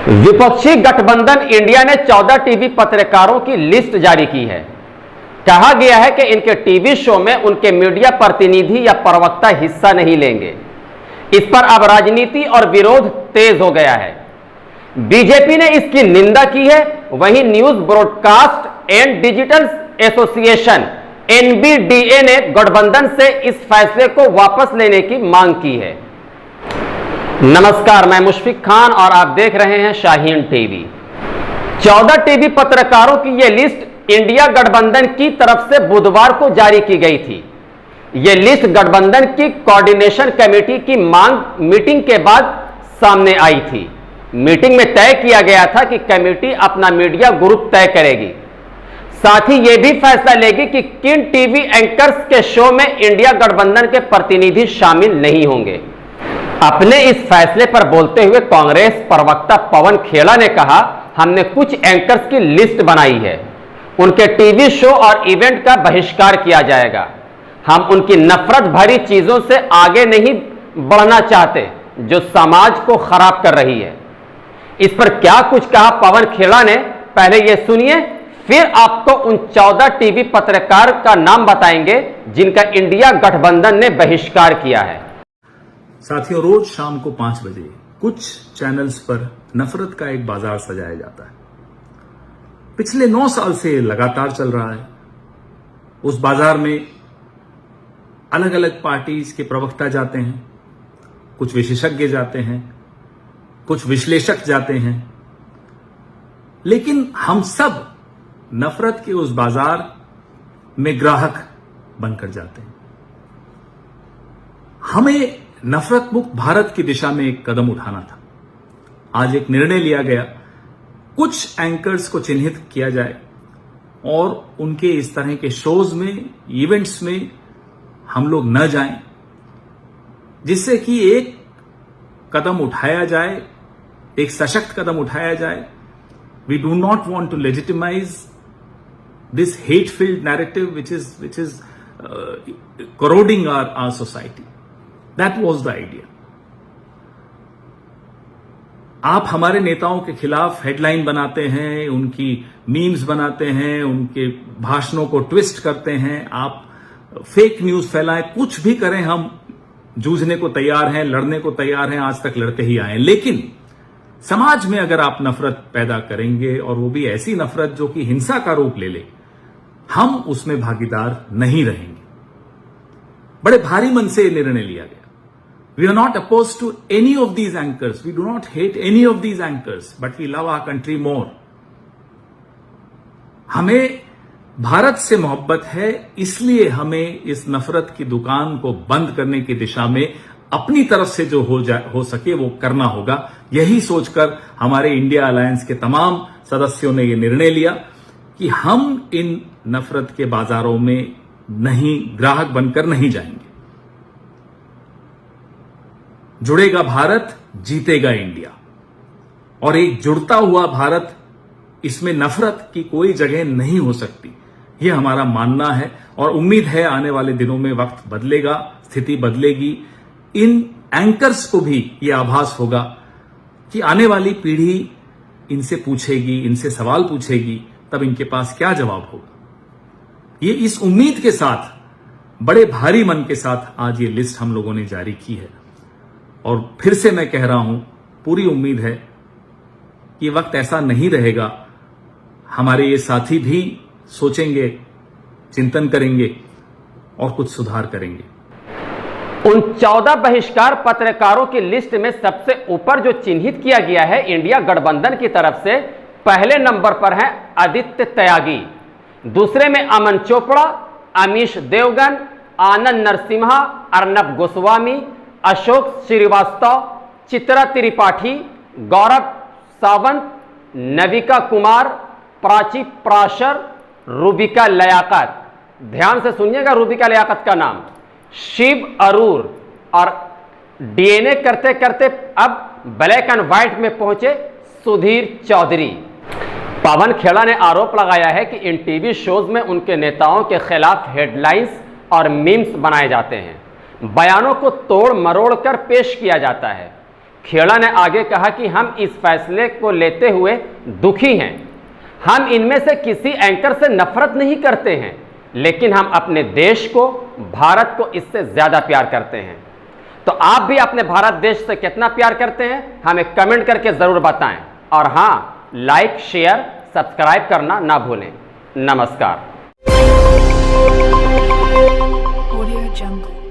विपक्षी गठबंधन इंडिया ने 14 टीवी पत्रकारों की लिस्ट जारी की है। कहा गया है कि इनके टीवी शो में उनके मीडिया प्रतिनिधि या प्रवक्ता हिस्सा नहीं लेंगे। इस पर अब राजनीति और विरोध तेज हो गया है। बीजेपी ने इसकी निंदा की है। वहीं news broadcast and digital association NBDA ने गठबंधन से इस फैसले को वापस लेने की मांग की है। नमस्कार, मैं मुशफिक खान और आप देख रहे हैं शाहीन टीवी। 14 टीवी पत्रकारों की यह लिस्ट इंडिया गठबंधन की तरफ से बुधवार को जारी की गई थी। यह लिस्ट गठबंधन की कोऑर्डिनेशन कमेटी की मांग मीटिंग के बाद सामने आई थी। मीटिंग में तय किया गया था कि कमेटी अपना मीडिया ग्रुप तय करेगी, साथ ही यह भी फैसला लेगी कि किन टीवी एंकर्स के शो में इंडिया गठबंधन के प्रतिनिधि शामिल नहीं होंगे। अपने इस फैसले पर बोलते हुए कांग्रेस प्रवक्ता पवन खेड़ा ने कहा, हमने कुछ एंकर्स की लिस्ट बनाई है, उनके टीवी शो और इवेंट का बहिष्कार किया जाएगा। हम उनकी नफरत भरी चीजों से आगे नहीं बढ़ना चाहते जो समाज को खराब कर रही है। इस पर क्या कुछ कहा पवन खेड़ा ने, पहले यह सुनिए, फिर आपको उन 14 टीवी पत्रकार का नाम बताएंगे जिनका इंडिया गठबंधन ने बहिष्कार किया है। साथियों, रोज शाम को 5 बजे कुछ चैनल्स पर नफरत का एक बाजार सजाया जाता है। पिछले 9 साल से लगातार चल रहा है। उस बाजार में अलग अलग पार्टीज के प्रवक्ता जाते हैं, कुछ विशेषज्ञ जाते हैं, कुछ विश्लेषक जाते हैं, लेकिन हम सब नफरत के उस बाजार में ग्राहक बनकर जाते हैं। हमें नफरत मुक्त भारत की दिशा में एक कदम उठाना था। आज एक निर्णय लिया गया, कुछ एंकर्स को चिन्हित किया जाए और उनके इस तरह के शोज में, इवेंट्स में हम लोग न जाएं, जिससे कि एक कदम उठाया जाए, एक सशक्त कदम उठाया जाए। We do not want to legitimize this hate filled narrative which is corroding our society. That was the idea. आप हमारे नेताओं के खिलाफ हेडलाइन बनाते हैं, उनकी मीम्स बनाते हैं, उनके भाषणों को ट्विस्ट करते हैं, आप फेक न्यूज फैलाएं, कुछ भी करें, हम जूझने को तैयार हैं, लड़ने को तैयार हैं, आज तक लड़ते ही आए। लेकिन समाज में अगर आप नफरत पैदा करेंगे और वो भी ऐसी नफरत जो कि हिंसा का रूप ले ले, हम उसमें भागीदार नहीं रहेंगे। बड़े भारी मन से निर्णय लिया गया। We are not opposed to any of these anchors. We do not hate any of these anchors, but we love our country more. हमें भारत से मोहब्बत है, इसलिए हमें इस नफरत की दुकान को बंद करने की दिशा में अपनी तरफ से जो हो सके वो करना होगा। यही सोचकर हमारे इंडिया अलायंस के तमाम सदस्यों ने यह निर्णय लिया कि हम इन नफरत के बाजारों में नहीं, ग्राहक बनकर नहीं जाएंगे। जुड़ेगा भारत, जीतेगा इंडिया। और एक जुड़ता हुआ भारत, इसमें नफरत की कोई जगह नहीं हो सकती, यह हमारा मानना है। और उम्मीद है आने वाले दिनों में वक्त बदलेगा, स्थिति बदलेगी। इन एंकर्स को भी यह आभास होगा कि आने वाली पीढ़ी इनसे पूछेगी, इनसे सवाल पूछेगी, तब इनके पास क्या जवाब होगा। ये इस उम्मीद के साथ, बड़े भारी मन के साथ आज ये लिस्ट हम लोगों ने जारी की है। और फिर से मैं कह रहा हूं, पूरी उम्मीद है कि वक्त ऐसा नहीं रहेगा। हमारे ये साथी भी सोचेंगे, चिंतन करेंगे और कुछ सुधार करेंगे। उन 14 बहिष्कार पत्रकारों की लिस्ट में सबसे ऊपर जो चिन्हित किया गया है इंडिया गठबंधन की तरफ से, पहले नंबर पर है आदित्य त्यागी, दूसरे में अमन चोपड़ा, अमीश देवगन, आनंद नरसिम्हा, अर्नब गोस्वामी, अशोक श्रीवास्तव, चित्रा त्रिपाठी, गौरव सावंत, नविका कुमार, प्राची प्राशर, रूबिका लियाकत, ध्यान से सुनिएगा रूबिका लियाकत का नाम, शिव अरूर और डीएनए करते करते अब ब्लैक एंड व्हाइट में पहुंचे सुधीर चौधरी। पवन खेड़ा ने आरोप लगाया है कि इन टीवी शोज में उनके नेताओं के खिलाफ हेडलाइंस और मीम्स बनाए जाते हैं, बयानों को तोड़ मरोड़ कर पेश किया जाता है। खेड़ा ने आगे कहा कि हम इस फैसले को लेते हुए दुखी हैं। हम इनमें से किसी एंकर से नफरत नहीं करते हैं, लेकिन हम अपने देश को, भारत को इससे ज्यादा प्यार करते हैं। तो आप भी अपने भारत देश से कितना प्यार करते हैं हमें कमेंट करके जरूर बताएं। और हां, लाइक, शेयर, सब्सक्राइब करना ना भूलें। नमस्कार। Audio Jungle.